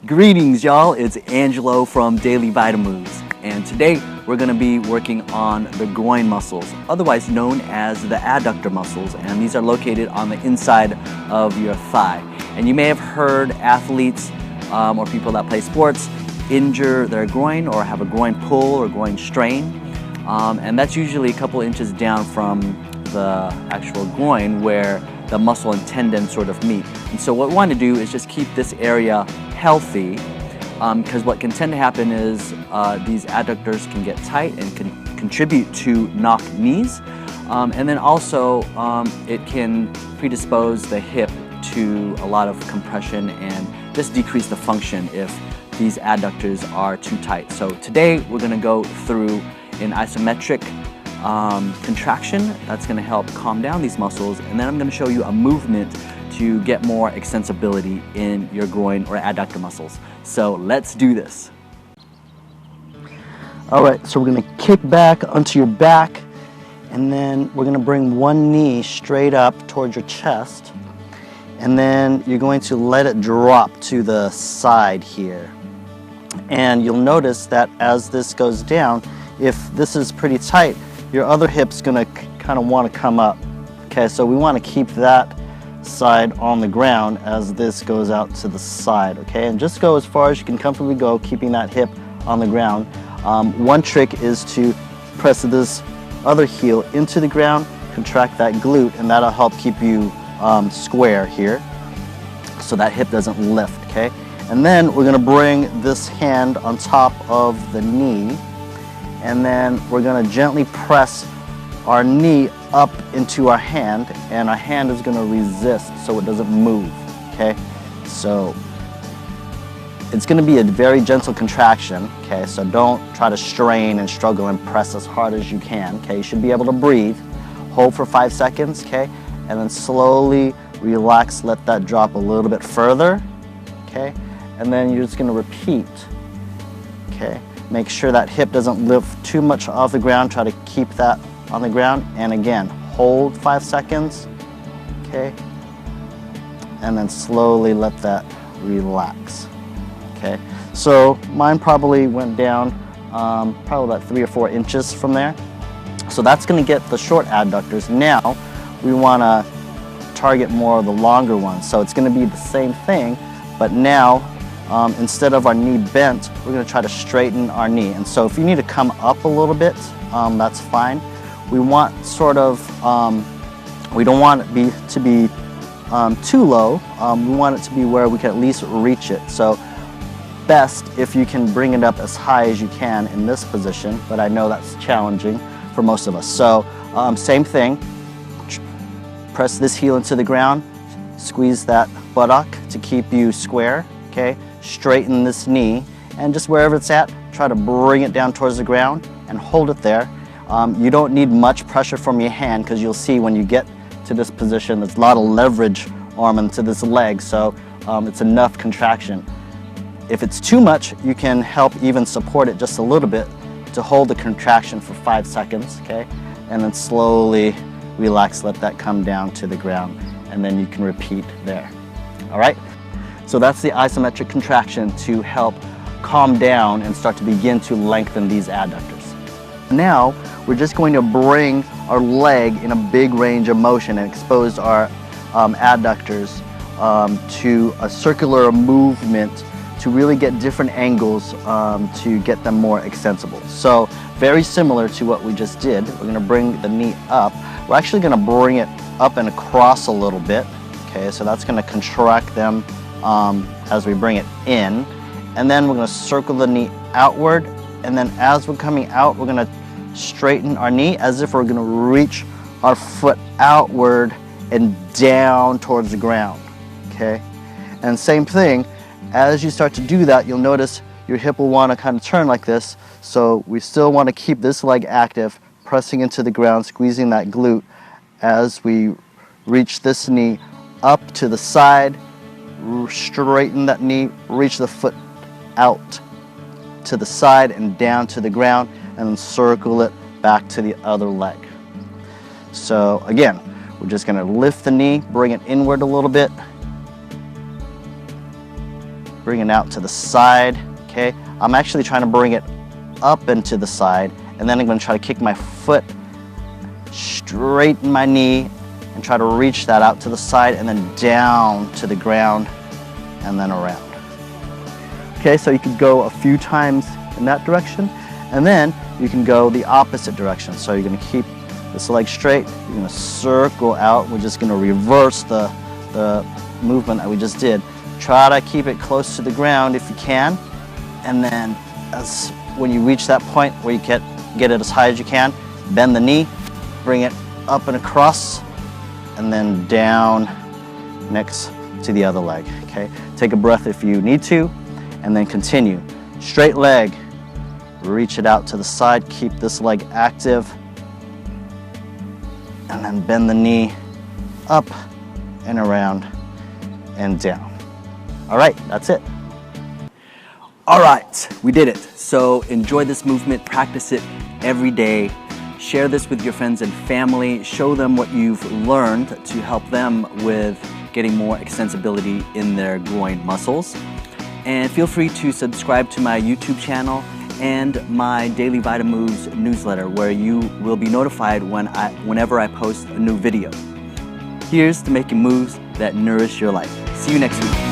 Greetings, y'all. It's Angelo from Daily Vitamins, and today we're going to be working on the groin muscles, otherwise known as the adductor muscles, and these are located on the inside of your thigh. And you may have heard athletes or people that play sports injure their groin or have a groin pull or groin strain, and that's usually a couple inches down from the actual groin where the muscle and tendon sort of meet. And so what we want to do is just keep this area healthy, because what can tend to happen is these adductors can get tight and can contribute to knocked knees, and then also it can predispose the hip to a lot of compression and just decrease the function if these adductors are too tight. So today we're going to go through an isometric contraction that's going to help calm down these muscles, and then I'm going to show you a movement to get more extensibility in your groin or adductor muscles. So let's do this. All right, so we're going to kick back onto your back, and then we're going to bring one knee straight up towards your chest, and then you're going to let it drop to the side here. And you'll notice that as this goes down, if this is pretty tight, your other hip's going to kind of want to come up. Okay, so we want to keep that side on the ground as this goes out to the side. Okay, and just go as far as you can comfortably go, keeping that hip on the ground. One trick is to press this other heel into the ground, contract that glute, and that'll help keep you square here so that hip doesn't lift. Okay, and then we're going to bring this hand on top of the knee, and then we're going to gently press our knee up into our hand, and our hand is going to resist so it doesn't move. Okay, so it's going to be a very gentle contraction. Okay, so don't try to strain and struggle and press as hard as you can. Okay, you should be able to breathe, hold for 5 seconds. Okay, and then slowly relax, let that drop a little bit further. Okay, and then you're just going to repeat. Okay, make sure that hip doesn't lift too much off the ground. Try to keep that on the ground, and again, hold 5 seconds. Okay, and then slowly let that relax. Okay, so mine probably went down probably about 3 or 4 inches from there. So that's going to get the short adductors. Now we want to target more of the longer ones, so it's going to be the same thing, but now instead of our knee bent, we're going to try to straighten our knee. And so if you need to come up a little bit, that's fine. We want sort of, we don't want it to be too low. We want it to be where we can at least reach it. So best if you can bring it up as high as you can in this position, but I know that's challenging for most of us. So same thing, press this heel into the ground, squeeze that buttock to keep you square. Okay, straighten this knee, and just wherever it's at, try to bring it down towards the ground and hold it there. You don't need much pressure from your hand, because you'll see when you get to this position, there's a lot of leverage arm into this leg, so it's enough contraction. If it's too much, you can help even support it just a little bit to hold the contraction for 5 seconds, okay? And then slowly relax, let that come down to the ground, and then you can repeat there. All right? So that's the isometric contraction to help calm down and start to begin to lengthen these adductors. Now, we're just going to bring our leg in a big range of motion and expose our adductors to a circular movement to really get different angles to get them more extensible. So very similar to what we just did. We're going to bring the knee up. We're actually going to bring it up and across a little bit. Okay, so that's going to contract them as we bring it in, and then we're going to circle the knee outward, and then as we're coming out, we're going to straighten our knee as if we're going to reach our foot outward and down towards the ground. Okay, and same thing, as you start to do that, you'll notice your hip will want to kind of turn like this, so we still want to keep this leg active, pressing into the ground, squeezing that glute as we reach this knee up to the side, straighten that knee, reach the foot out to the side and down to the ground, and then circle it back to the other leg. So again, we're just going to lift the knee, bring it inward a little bit, bring it out to the side, okay? I'm actually trying to bring it up into the side, and then I'm gonna try to kick my foot, straighten my knee, and try to reach that out to the side and then down to the ground and then around. Okay, so you could go a few times in that direction, and then you can go the opposite direction. So you're gonna keep this leg straight, you're gonna circle out, we're just gonna reverse the movement that we just did. Try to keep it close to the ground if you can, and then when you reach that point where you get it as high as you can, bend the knee, bring it up and across, and then down next to the other leg, okay? Take a breath if you need to, and then continue. Straight leg, reach it out to the side, keep this leg active, and then bend the knee up and around and down. All right, that's it. All right, we did it. So enjoy this movement, practice it every day. Share this with your friends and family. Show them what you've learned to help them with getting more extensibility in their groin muscles. And feel free to subscribe to my YouTube channel and my Daily Vitamoves newsletter, where you will be notified whenever I post a new video. Here's to making moves that nourish your life. See you next week.